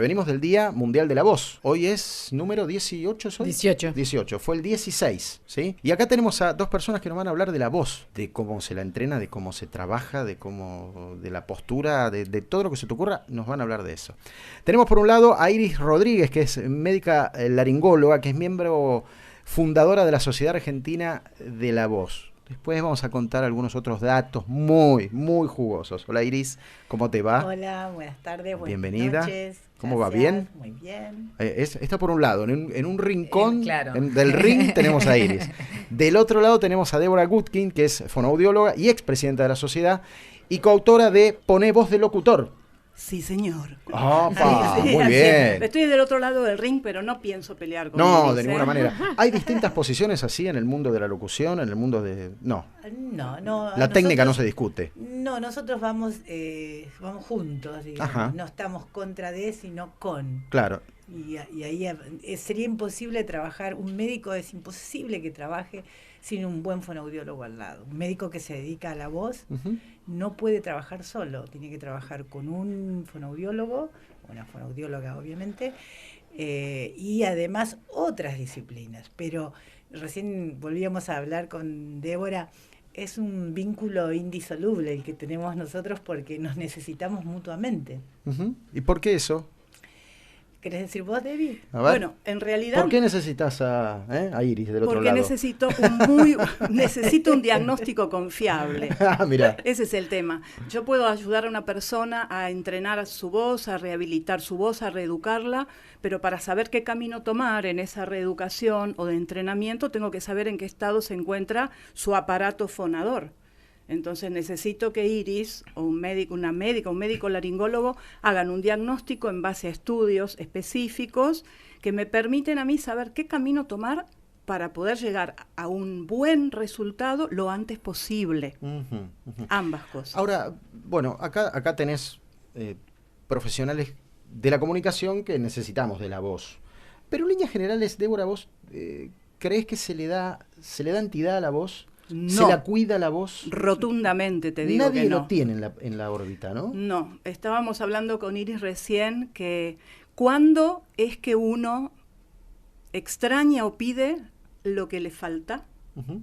Venimos del Día Mundial de la Voz. Hoy es número 18, ¿soy? 18. 18, fue el 16, ¿sí? Y acá tenemos a dos personas que nos van a hablar de la voz, de cómo se la entrena, de cómo se trabaja, de la postura, de todo lo que se te ocurra, nos van a hablar de eso. Tenemos por un lado a Iris Rodríguez, que es médica laringóloga, que es miembro fundadora de la Sociedad Argentina de la Voz. Después vamos a contar algunos otros datos muy jugosos. Hola Iris, ¿cómo te va? Hola, buenas tardes, buenas Bienvenida. noches. ¿Cómo Gracias, va? ¿Bien? Muy bien. Está por un lado, en un rincón Claro. del ring tenemos a Iris. Del otro lado tenemos a Débora Gutkin, que es fonoaudióloga y expresidenta de la sociedad y coautora de Poné voz de locutor. Sí, señor. ¡Opa! Sí, Muy así es. bien. Estoy del otro lado del ring, pero no pienso pelear con No, Iris, de ninguna manera. ¿Hay distintas posiciones así en el mundo de la locución, en el mundo de...? No, No. la técnica no se discute. No, nosotros vamos juntos, digamos. Ajá. No estamos contra de, sino con. Claro. Y ahí sería imposible trabajar, un médico es imposible que trabaje sin un buen fonoaudiólogo al lado. Un médico que se dedica a la voz no puede trabajar solo, tiene que trabajar con un fonoaudiólogo, una fonoaudióloga obviamente, y además otras disciplinas. Pero recién volvíamos a hablar con Débora, es un vínculo indisoluble el que tenemos nosotros porque nos necesitamos mutuamente. ¿Y por qué eso? ¿Querés decir vos, Debbie? A ver. Bueno, en realidad... ¿Por qué necesitas a Iris del otro porque lado? necesito un diagnóstico confiable. Mira. Ese es el tema. Yo puedo ayudar a una persona a entrenar su voz, a rehabilitar su voz, a reeducarla, pero para saber qué camino tomar en esa reeducación o de entrenamiento, tengo que saber en qué estado se encuentra su aparato fonador. Entonces necesito que Iris o un médico laringólogo hagan un diagnóstico en base a estudios específicos que me permiten a mí saber qué camino tomar para poder llegar a un buen resultado lo antes posible. Ambas cosas. Ahora, bueno, acá tenés profesionales de la comunicación que necesitamos de la voz. Pero en líneas generales, Débora, ¿vos creés que se le da entidad a la voz? No. ¿Se la cuida la voz? Rotundamente te digo Nadie que no. lo tiene en la órbita, ¿no? No, estábamos hablando con Iris recién que ¿cuándo es que uno extraña o pide lo que le falta?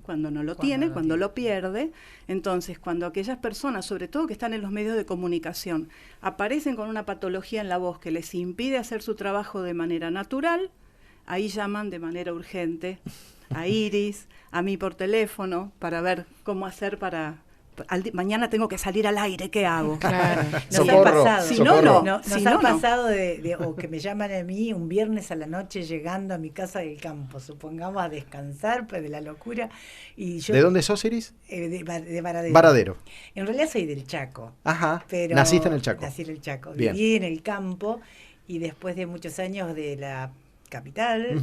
Cuando no lo tiene, cuando lo pierde. Entonces, cuando aquellas personas, sobre todo que están en los medios de comunicación, aparecen con una patología en la voz que les impide hacer su trabajo de manera natural, ahí llaman de manera urgente a Iris, a mí por teléfono, para ver cómo hacer para... mañana tengo que salir al aire, ¿qué hago? Claro. Nos ha pasado. Si no, no. Nos Si ha no, no. pasado o que me llaman a mí un viernes a la noche llegando a mi casa del campo, supongamos a descansar, pues de la locura. Y yo, ¿De dónde sos, Iris? De Varadero. Varadero. En realidad soy del Chaco. Ajá. Pero Naciste en el Chaco. Nací en el Chaco. Bien. Viví en el campo y después de muchos años de la capital,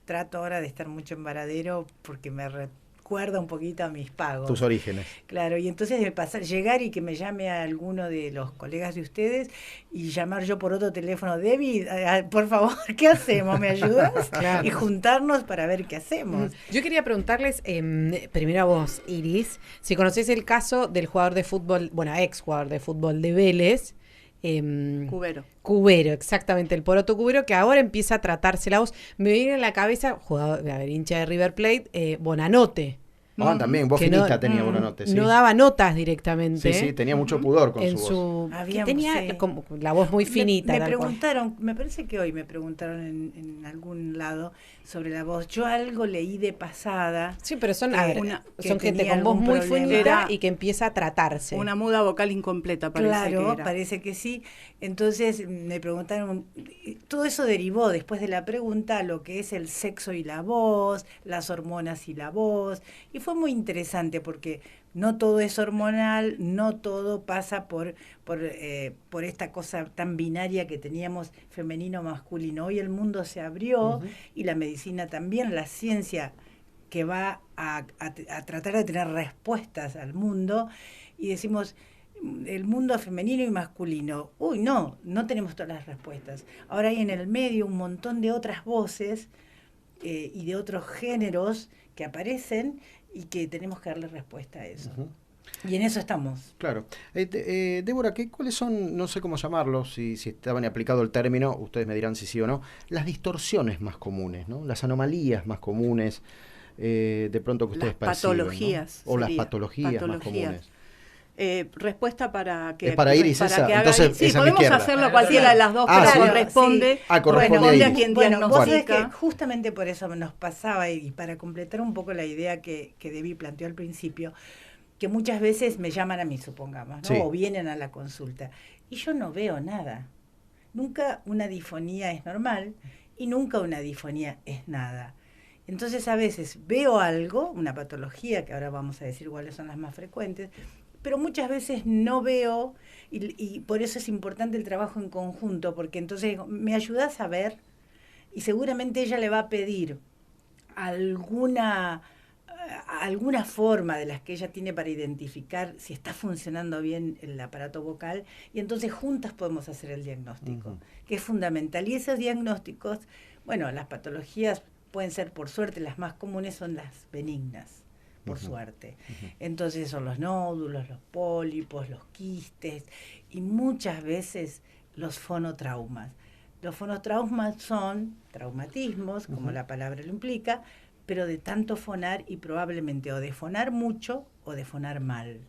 trato ahora de estar mucho en Varadero porque me recuerda un poquito a mis pagos. Tus orígenes. Claro, y entonces de llegar y que me llame a alguno de los colegas de ustedes y llamar yo por otro teléfono, Debbie, por favor, ¿qué hacemos? ¿Me ayudas? Claro. Y juntarnos para ver qué hacemos. Yo quería preguntarles, primero a vos, Iris, si conocés el caso del jugador de fútbol, ex jugador de fútbol de Vélez, Cubero, exactamente, el Poroto Cubero, que ahora empieza a tratarse la voz. Me viene en la cabeza, jugador, hincha de River Plate, Bonanote. También, voz Que finita tenía Bonanote, sí. No daba notas directamente. Sí, tenía mucho pudor con su voz. Tenía como la voz muy finita. Me preguntaron, me parece que hoy me preguntaron en algún lado sobre la voz. Yo algo leí de pasada. Sí, pero son que gente con voz muy problema. finita y que empieza a tratarse. una muda vocal incompleta, parece que Claro, era. parece que sí. Entonces me preguntaron, todo eso derivó después de la pregunta a lo que es el sexo y la voz, las hormonas y la voz, y fue muy interesante porque no todo es hormonal, no todo pasa por esta cosa tan binaria que teníamos femenino-masculino. Hoy el mundo se abrió y la medicina también, la ciencia que va a tratar de tener respuestas al mundo, y decimos, el mundo femenino y masculino, no tenemos todas las respuestas. Ahora hay en el medio un montón de otras voces y de otros géneros que aparecen y que tenemos que darle respuesta a eso. Y en eso estamos. Claro. Débora, ¿cuáles son, no sé cómo llamarlos, si estaban aplicado el término, ustedes me dirán si sí o no, las distorsiones más comunes, ¿no? Las anomalías más comunes, de pronto que ustedes perciben, patologías, ¿no? O las sería, patologías más comunes. Respuesta para que... ¿Es para Iris para esa? Que haga, Entonces, sí, esa es mi podemos izquierda. hacerlo cualquiera de las dos, Ah, pero ¿sí? corresponde, Sí. Corresponde a corresponde Iris. a quien Bueno, vos sabés diagnostica. que justamente por eso nos pasaba, y para completar un poco la idea que Debbie planteó al principio, que muchas veces me llaman a mí, supongamos, ¿no? Sí. O vienen a la consulta, y yo no veo nada. Nunca una disfonía es normal, y nunca una disfonía es nada. Entonces a veces veo algo, una patología, que ahora vamos a decir cuáles son las más frecuentes, pero muchas veces no veo, y por eso es importante el trabajo en conjunto, porque entonces me ayudas a ver, y seguramente ella le va a pedir alguna forma de las que ella tiene para identificar si está funcionando bien el aparato vocal, y entonces juntas podemos hacer el diagnóstico, que es fundamental. Y esos diagnósticos, bueno, las patologías pueden ser, por suerte, las más comunes son las benignas, por suerte. Entonces son los nódulos, los pólipos, los quistes, y muchas veces los fonotraumas. Los fonotraumas son traumatismos, como la palabra lo implica, pero de tanto fonar, y probablemente o de fonar mucho o de fonar mal.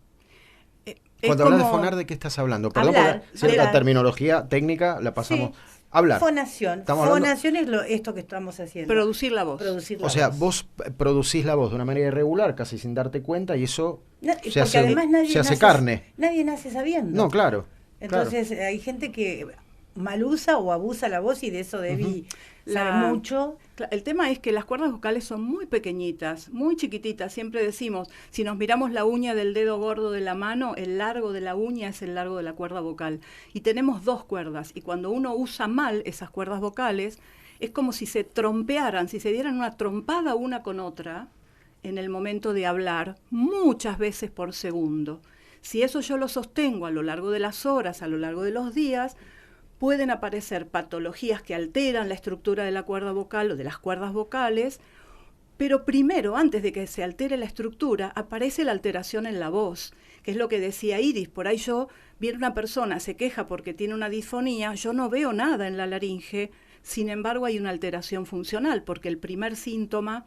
Cuando hablas de fonar, ¿de qué estás hablando? Perdón, hablar, porque cierta terminología técnica la pasamos. Sí. Hablar. Fonación. Fonación es esto que estamos haciendo. Producir la voz. O sea, vos producís la voz de una manera irregular, casi sin darte cuenta, y eso se hace carne. Nadie nace sabiendo. No, claro. Entonces hay gente que mal usa o abusa la voz, y de eso Debbie sabe mucho. El tema es que las cuerdas vocales son muy pequeñitas, muy chiquititas. Siempre decimos, si nos miramos la uña del dedo gordo de la mano, el largo de la uña es el largo de la cuerda vocal. Y tenemos 2 cuerdas, y cuando uno usa mal esas cuerdas vocales, es como si se trompearan, si se dieran una trompada una con otra en el momento de hablar, muchas veces por segundo. Si eso yo lo sostengo a lo largo de las horas, a lo largo de los días, pueden aparecer patologías que alteran la estructura de la cuerda vocal o de las cuerdas vocales, pero primero, antes de que se altere la estructura, aparece la alteración en la voz, que es lo que decía Iris. Por ahí yo, viene una persona, se queja porque tiene una disfonía, yo no veo nada en la laringe, sin embargo hay una alteración funcional, porque el primer síntoma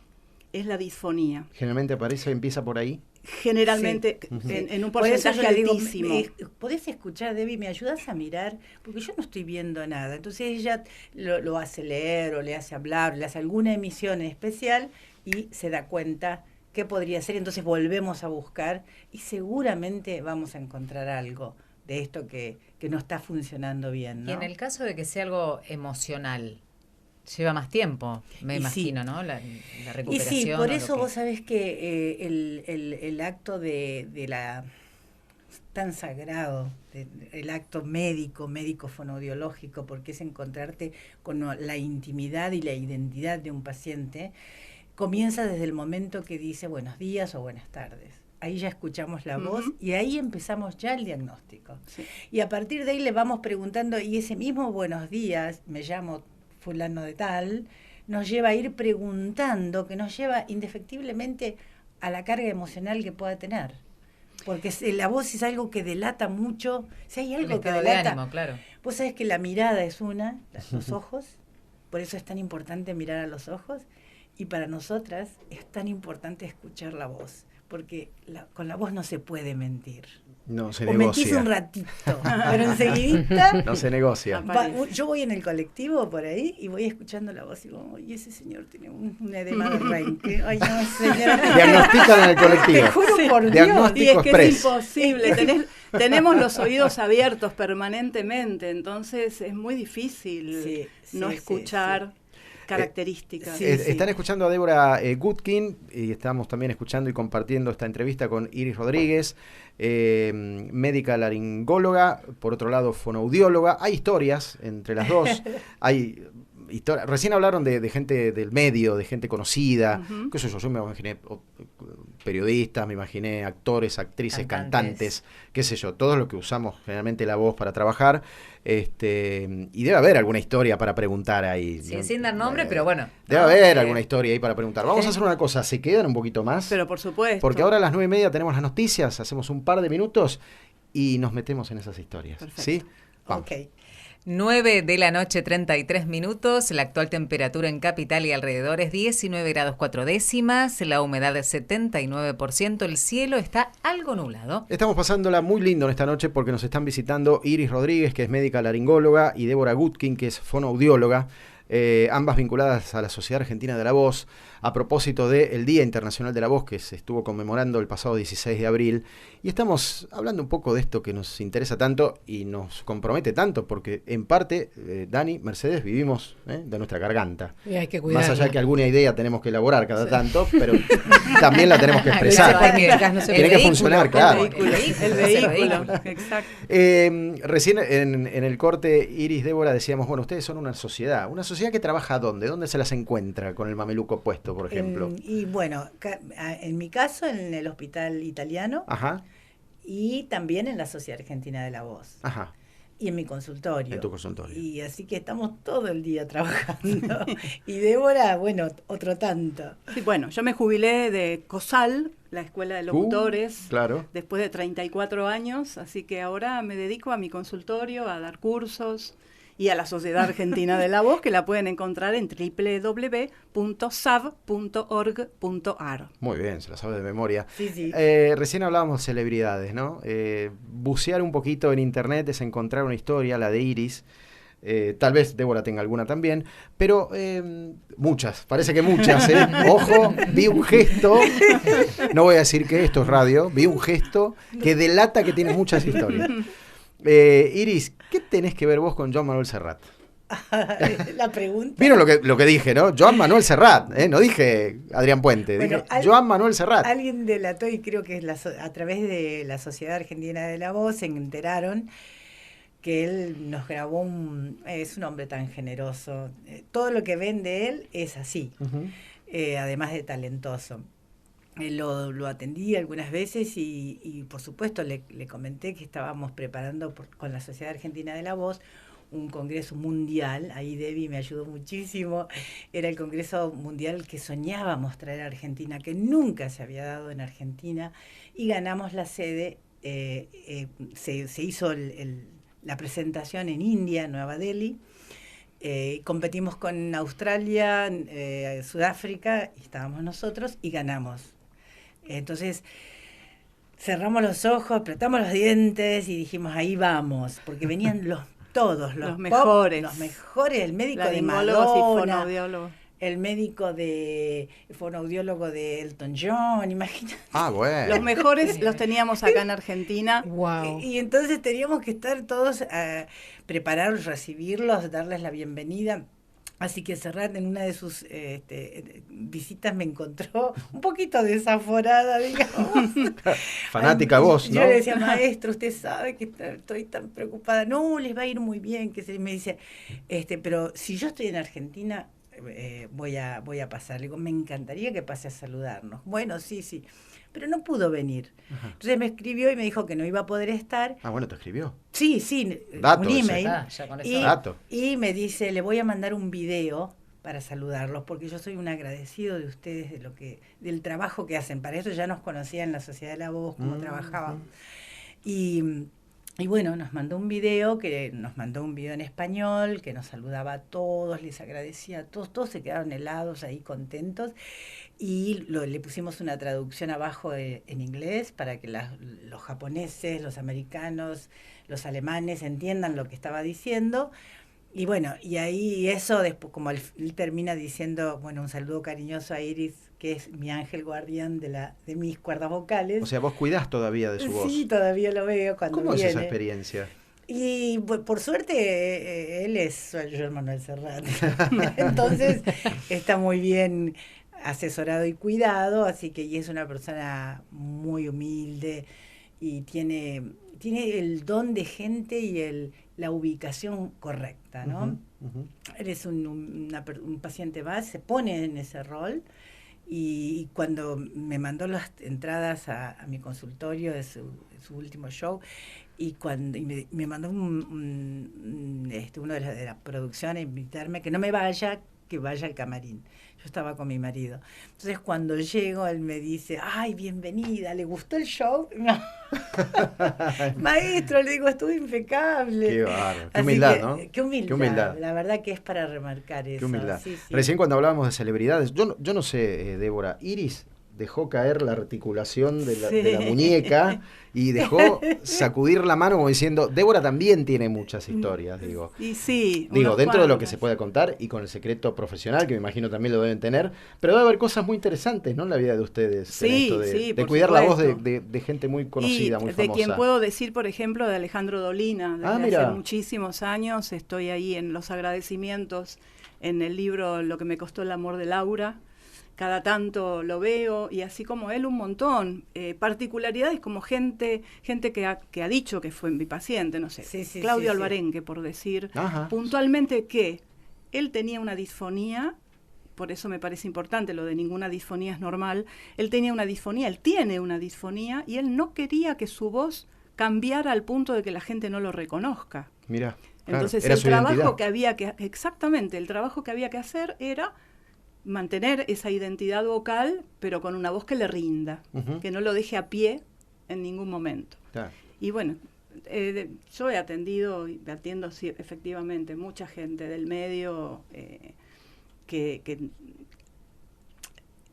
es la disfonía. Generalmente empieza por ahí. Generalmente en un porcentaje altísimo. ¿Podés escuchar, Debbie? ¿Me ayudas a mirar? Porque yo no estoy viendo nada. Entonces ella lo hace leer, o le hace hablar, le hace alguna emisión especial, y se da cuenta qué podría ser. Entonces volvemos a buscar, y seguramente vamos a encontrar algo de esto que no está funcionando bien, ¿no? Y en el caso de que sea algo emocional, lleva más tiempo, me imagino, ¿no? La recuperación. Y sí, por eso vos sabés que el acto de la tan sagrado, el acto médico fonoaudiológico, porque es encontrarte con la intimidad y la identidad de un paciente, comienza desde el momento que dice buenos días o buenas tardes. Ahí ya escuchamos la voz, y ahí empezamos ya el diagnóstico. Sí. Y a partir de ahí le vamos preguntando, y ese mismo buenos días, me llamo fulano de tal, nos lleva a ir preguntando, que nos lleva indefectiblemente a la carga emocional que pueda tener. Porque la voz es algo que delata mucho. Si hay algo que delata, de ánimo, claro. Vos sabés que la mirada es los ojos, por eso es tan importante mirar a los ojos, y para nosotras es tan importante escuchar la voz, porque con la voz no se puede mentir. No se o negocia. mentís un ratito, pero enseguidita no se negocia. Yo voy en el colectivo por ahí y voy escuchando la voz y digo, y ese señor tiene un edema de renque. Ay, no, señor. Diagnostican en el colectivo. Te juro por Dios. Y es que es imposible. Tenemos los oídos abiertos permanentemente, entonces es muy difícil no escuchar características. Están escuchando a Débora Gutkin, y estamos también escuchando y compartiendo esta entrevista con Iris Rodríguez, médica laringóloga, por otro lado fonoaudióloga. Hay historias entre las dos. Hay recién hablaron de gente del medio, de gente conocida. ¿Qué sé yo? Yo me imaginé periodistas, me imaginé actores, actrices, cantantes, qué sé yo, todos los que usamos generalmente la voz para trabajar, y debe haber alguna historia para preguntar ahí. Sí, sin dar nombre, pero bueno. Debe haber alguna historia ahí para preguntar. Vamos a hacer una cosa, ¿se quedan un poquito más? Pero por supuesto. Porque ahora a las 9:30 tenemos las noticias, hacemos un par de minutos y nos metemos en esas historias. Perfecto. ¿Sí? Vamos. Ok. 9 de la noche, 33 minutos. La actual temperatura en capital y alrededores 19 grados 4 décimas. La humedad es 79%. El cielo está algo nublado. Estamos pasándola muy lindo en esta noche porque nos están visitando Iris Rodríguez, que es médica laringóloga, y Débora Gutkin, que es fonoaudióloga, ambas vinculadas a la Sociedad Argentina de la Voz, a propósito del Día Internacional de la Voz, que se estuvo conmemorando el pasado 16 de abril. Y estamos hablando un poco de esto que nos interesa tanto y nos compromete tanto, porque en parte, Dani, Mercedes, vivimos de nuestra garganta. Y hay que cuidarla. Más allá de que alguna idea tenemos que elaborar cada tanto, pero también la tenemos que expresar. Tiene que funcionar, claro. El vehículo, exacto. Recién en el corte, Iris, Débora, decíamos, bueno, ustedes son una sociedad que trabaja ¿dónde? ¿Dónde se las encuentra con el mameluco puesto, por ejemplo? Y bueno, en mi caso, en el Hospital Italiano. Ajá. Y también en la Sociedad Argentina de la Voz. Ajá. Y en mi consultorio. En tu consultorio. Y así que estamos todo el día trabajando. Y Débora, bueno, otro tanto. Sí, bueno, yo me jubilé de COSAL, la Escuela de Locutores, claro. después de 34 años, así que ahora me dedico a mi consultorio, a dar cursos y a la Sociedad Argentina de la Voz, que la pueden encontrar en www.sav.org.ar. Muy bien, se la sabe de memoria. Sí, sí. Recién hablábamos de celebridades, ¿no? Bucear un poquito en internet es encontrar una historia, la de Iris. Tal vez Débora tenga alguna también, pero muchas, parece que muchas, ¿eh? Ojo, vi un gesto, no voy a decir que esto es radio, vi un gesto que delata que tiene muchas historias. Iris, ¿qué tenés que ver vos con Joan Manuel Serrat? La pregunta. Vieron lo que dije, ¿no? Joan Manuel Serrat, no dije Adrián Puente, Bueno, dije Joan Manuel Serrat. Alguien delató, y creo que es a través de la Sociedad Argentina de la Voz se enteraron que él nos grabó es un hombre tan generoso. Todo lo que ven de él es así, además de talentoso. Lo atendí algunas veces y por supuesto le comenté que estábamos preparando con la Sociedad Argentina de la Voz un congreso mundial. Ahí Debbie me ayudó muchísimo. Era el congreso mundial que soñábamos traer a Argentina, que nunca se había dado en Argentina, y ganamos la sede. Se hizo la presentación en India, en Nueva Delhi. Competimos con Australia, Sudáfrica, y estábamos nosotros y ganamos. Entonces cerramos los ojos, apretamos los dientes y dijimos, ahí vamos, porque venían todos los mejores. Los mejores, el médico de laringólogos y Madonna, fonoaudiólogos. el médico fonoaudiólogo de Elton John, imagínate. Ah, bueno. Los mejores los teníamos acá en Argentina. Wow. Y entonces teníamos que estar todos preparados, recibirlos, darles la bienvenida. Así que Serrat en una de sus visitas me encontró un poquito desaforada, digamos. Fanática vos, ¿no? Yo le decía, maestro, usted sabe que estoy tan preocupada. No, les va a ir muy bien. Me dice, pero si yo estoy en Argentina, voy a pasar. Le digo, me encantaría que pase a saludarnos. Bueno, sí. Pero no pudo venir. Ajá. Entonces me escribió y me dijo que no iba a poder estar. Ah, bueno, ¿te escribió? Sí, dato un email. Ya con eso. Y me dice, le voy a mandar un video para saludarlos, porque yo soy un agradecido de ustedes del trabajo que hacen. Para eso ya nos conocía en la Sociedad de la Voz, cómo trabajábamos. Y bueno, nos mandó un video, en español, que nos saludaba a todos, les agradecía a todos se quedaron helados ahí, contentos, y le pusimos una traducción abajo en inglés para que los japoneses, los americanos, los alemanes entiendan lo que estaba diciendo. Y bueno, y ahí eso después, como él termina diciendo, bueno, un saludo cariñoso a Iris, que es mi ángel guardián de mis cuerdas vocales. O sea, vos cuidás todavía de su voz. Sí, todavía lo veo cuando ¿Cómo viene. es esa experiencia? Y por suerte él es Joan Manuel Serrat. Entonces está muy bien asesorado y cuidado, así que y es una persona muy humilde y tiene el don de gente y la ubicación correcta, ¿no? Él es un paciente más, se pone en ese rol Y cuando me mandó las entradas a mi consultorio de su último show, y cuando me mandó uno de la producción a invitarme que no me vaya, que vaya al camarín. Yo estaba con mi marido. Entonces cuando llego, él me dice, ay, bienvenida, ¿le gustó el show? Maestro, le digo, estuvo impecable. Qué bárbaro, qué humildad, ¿no? Qué humildad, Qué humildad. La verdad que es para remarcar eso. Qué humildad. Sí, sí. Recién cuando hablábamos de celebridades, yo no sé, Débora, Iris dejó caer la articulación de la muñeca y dejó sacudir la mano como diciendo, Débora también tiene muchas historias, digo. Y sí. Digo, dentro de lo que se puede contar y con el secreto profesional, que me imagino también lo deben tener, pero debe haber cosas muy interesantes, ¿no? En la vida de ustedes. Sí, en esto de cuidar supuesto. la voz de gente muy conocida, y muy de famosa. quien puedo decir, por ejemplo, de Alejandro Dolina, desde mira. hace muchísimos años. Estoy ahí en los agradecimientos, en el libro Lo que me costó el amor de Laura. Cada tanto lo veo, y así como él un montón. Particularidades como gente que ha dicho que fue mi paciente, no sé, Claudio Alvarenque, por decir puntualmente que él tenía una disfonía, por eso me parece importante lo de ninguna disfonía es normal. Él tiene una disfonía, y él no quería que su voz cambiara al punto de que la gente no lo reconozca. Mira, entonces era el su trabajo identidad. el trabajo que había que hacer era mantener esa identidad vocal, pero con una voz que le rinda, que no lo deje a pie en ningún momento. Claro. Y bueno, yo he atendido, y atiendo sí, efectivamente, mucha gente del medio que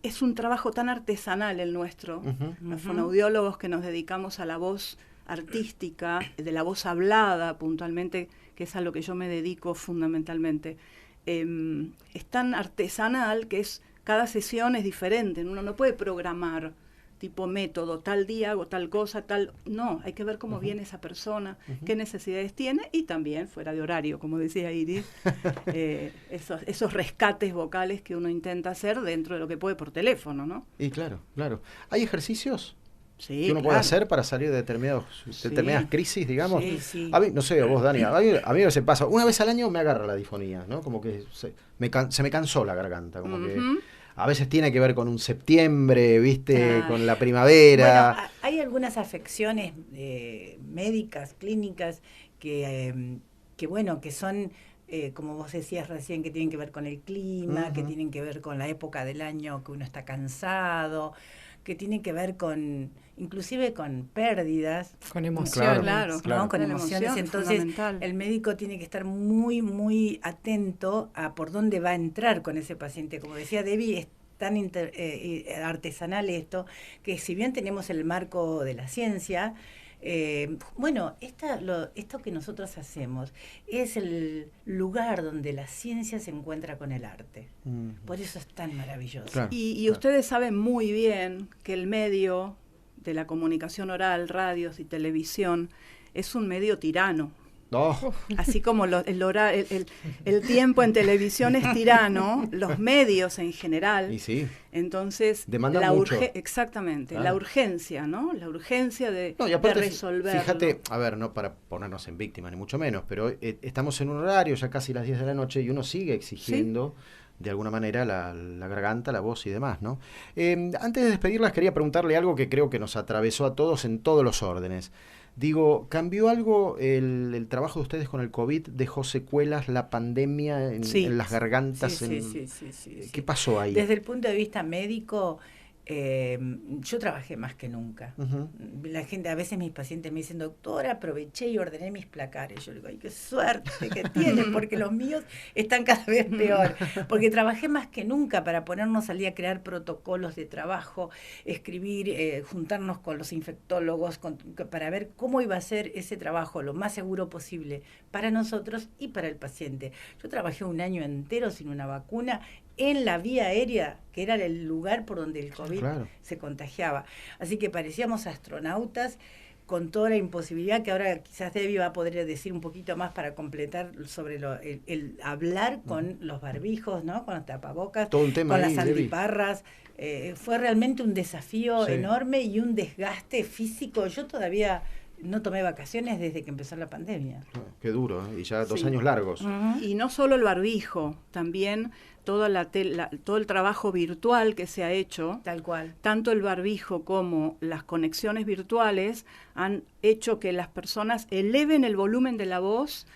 es un trabajo tan artesanal el nuestro, los fonoaudiólogos que nos dedicamos a la voz artística, de la voz hablada puntualmente, que es a lo que yo me dedico fundamentalmente. Es tan artesanal que cada sesión es diferente. Uno no puede programar tipo método, tal día hago tal cosa, no, hay que ver cómo viene esa persona, qué necesidades tiene, y también fuera de horario, como decía Iris, esos rescates vocales que uno intenta hacer dentro de lo que puede por teléfono, ¿no? Y claro. ¿Hay ejercicios Sí, que uno puede hacer para salir de determinadas crisis, digamos? Sí. A mí, no sé, vos, Dani, a mí a veces pasa, una vez al año me agarra la disfonía, ¿no? Como que se me cansó la garganta, como que a veces tiene que ver con un septiembre, ¿viste? Con la primavera. Bueno, hay algunas afecciones médicas, clínicas, que son, como vos decías recién, que tienen que ver con el clima, que tienen que ver con la época del año que uno está cansado, que tienen que ver inclusive con pérdidas. Con emociones. Claro. Con La emociones. emoción, Entonces, fundamental. el médico tiene que estar muy, muy atento a por dónde va a entrar con ese paciente. Como decía Debbie, es tan artesanal esto, que si bien tenemos el marco de la ciencia, esto que nosotros hacemos es el lugar donde la ciencia se encuentra con el arte. Por eso es tan maravilloso. Claro. Y ustedes saben muy bien que el medio de la comunicación oral, radios y televisión, es un medio tirano. Oh. Así como el tiempo en televisión es tirano, los medios en general. Y sí. Entonces, demanda mucho. Exactamente, Ah. la urgencia, ¿no? La urgencia de resolverlo. Fíjate, a ver, no para ponernos en víctima ni mucho menos, pero estamos en un horario ya casi las 10 de la noche y uno sigue exigiendo de alguna manera la garganta, la voz y demás, ¿no? Antes de despedirlas quería preguntarle algo que creo que nos atravesó a todos en todos los órdenes. Digo, ¿cambió algo el trabajo de ustedes con el COVID? ¿Dejó secuelas la pandemia en las gargantas? Sí. ¿Qué pasó ahí? Desde el punto de vista médico, yo trabajé más que nunca. La gente, a veces mis pacientes me dicen, doctora, aproveché y ordené mis placares. Yo le digo, ay, qué suerte que tienes, porque los míos están cada vez peor. Porque trabajé más que nunca para ponernos al día, crear protocolos de trabajo, escribir, juntarnos con los infectólogos para ver cómo iba a ser ese trabajo lo más seguro posible para nosotros y para el paciente. Yo trabajé un año entero sin una vacuna en la vía aérea, que era el lugar por donde el COVID se contagiaba. Así que parecíamos astronautas con toda la imposibilidad, que ahora quizás Debbie va a poder decir un poquito más para completar sobre el hablar con los barbijos, ¿no? Con los tapabocas, todo un tema con ahí, las antiparras. Fue realmente un desafío enorme y un desgaste físico. Yo todavía no tomé vacaciones desde que empezó la pandemia. Qué duro, ¿eh? Y ya 2 Sí. años largos. Y no solo el barbijo, también todo el trabajo virtual que se ha hecho. Tal cual. Tanto el barbijo como las conexiones virtuales han hecho que las personas eleven el volumen de la voz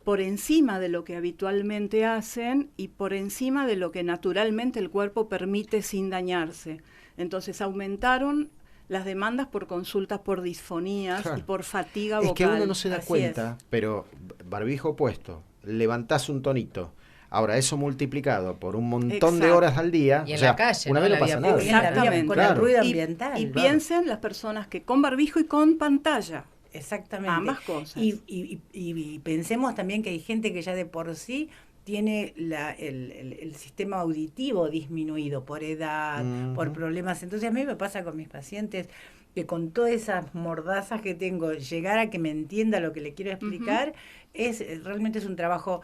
por encima de lo que habitualmente hacen y por encima de lo que naturalmente el cuerpo permite sin dañarse. Entonces aumentaron las demandas por consultas por disfonías Claro. y por fatiga Es vocal. que uno no se da Así cuenta, pero barbijo puesto, levantás un tonito. Ahora, eso multiplicado por un montón de Exacto. horas al día, Y en o sea, la calle, una ¿no? vez La no pasa vía nada. pública. Exactamente. Con Claro. el ruido Y, ambiental. y claro. piensen las personas que con barbijo y con pantalla. Exactamente. Ambas cosas. Y pensemos también que hay gente que ya de por sí tiene el sistema auditivo disminuido por edad, por problemas. Entonces a mí me pasa con mis pacientes que con todas esas mordazas que tengo, llegar a que me entienda lo que le quiero explicar, realmente es un trabajo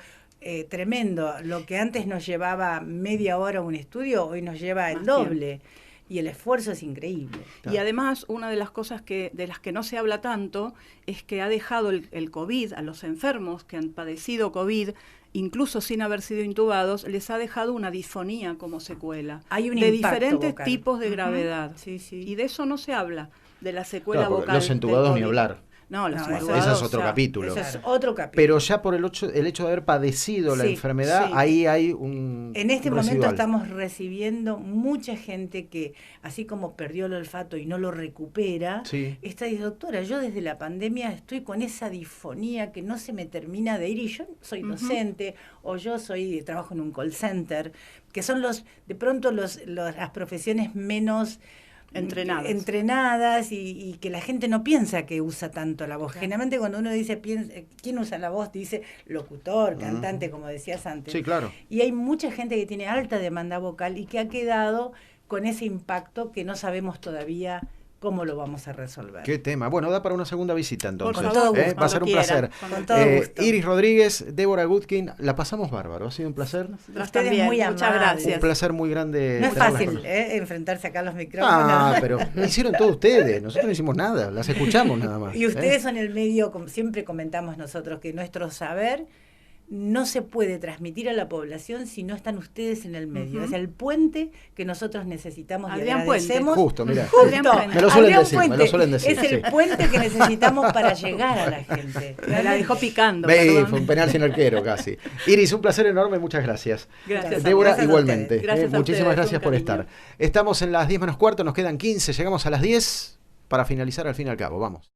tremendo. Lo que antes nos llevaba media hora un estudio, hoy nos lleva el Más doble. Y el esfuerzo es increíble. Y además, una de las cosas de las que no se habla tanto es que ha dejado el COVID a los enfermos que han padecido COVID, incluso sin haber sido intubados, les ha dejado una disfonía como secuela. Hay un de impacto diferentes vocal. tipos de Ujú. gravedad. Sí, sí. Y de eso no se habla, de la secuela Claro, porque vocal. los entubados del ni COVID. hablar. No, los No, intubados, ese es otro o sea, capítulo. Eso es otro capítulo. Pero ya por el hecho de haber padecido la Sí, enfermedad, sí. ahí hay un En este un momento residual. estamos recibiendo mucha gente que, así como perdió el olfato y no lo recupera, Sí. está diciendo, doctora, yo desde la pandemia estoy con esa disfonía que no se me termina de ir, y yo soy docente, o yo trabajo en un call center, que son de pronto las profesiones menos entrenadas y que la gente no piensa que usa tanto la voz. Claro. Generalmente cuando uno dice, ¿quién usa la voz? Dice locutor, cantante, como decías antes. Sí, claro. Y hay mucha gente que tiene alta demanda vocal y que ha quedado con ese impacto que no sabemos todavía cómo lo vamos a resolver. Qué tema. Bueno, da para una segunda visita entonces. Por favor, ¿eh? Va a ser un cuando placer. quieran. Con todo gusto. Iris Rodríguez, Débora Gutkin, la pasamos bárbaro. Ha sido un placer. Nosotros Ustedes también, muy muchas amables. gracias. Un placer muy grande. No es tenerlas fácil con nosotros. enfrentarse acá a los micrófonos. Ah, pero lo hicieron todos ustedes. Nosotros no hicimos nada. Las escuchamos nada más. Y ustedes son el medio, como siempre comentamos nosotros, que nuestro saber no se puede transmitir a la población si no están ustedes en el medio. Es el puente que nosotros necesitamos y Adrián agradecemos. Justo, mira. Adrián Puente. Me lo suelen Adrián decir, me lo Puente suelen decir, es el sí. puente que necesitamos para llegar a la gente. Me la dejó picando. Ve, perdón. fue un penal sin arquero casi. Iris, un placer enorme, muchas gracias. Gracias. Débora, Gracias a igualmente. ustedes. Gracias a Muchísimas ustedes, gracias un por cariño. estar. Estamos en las 10 menos cuarto, nos quedan 15, llegamos a las 10 para finalizar al fin y al cabo. Vamos.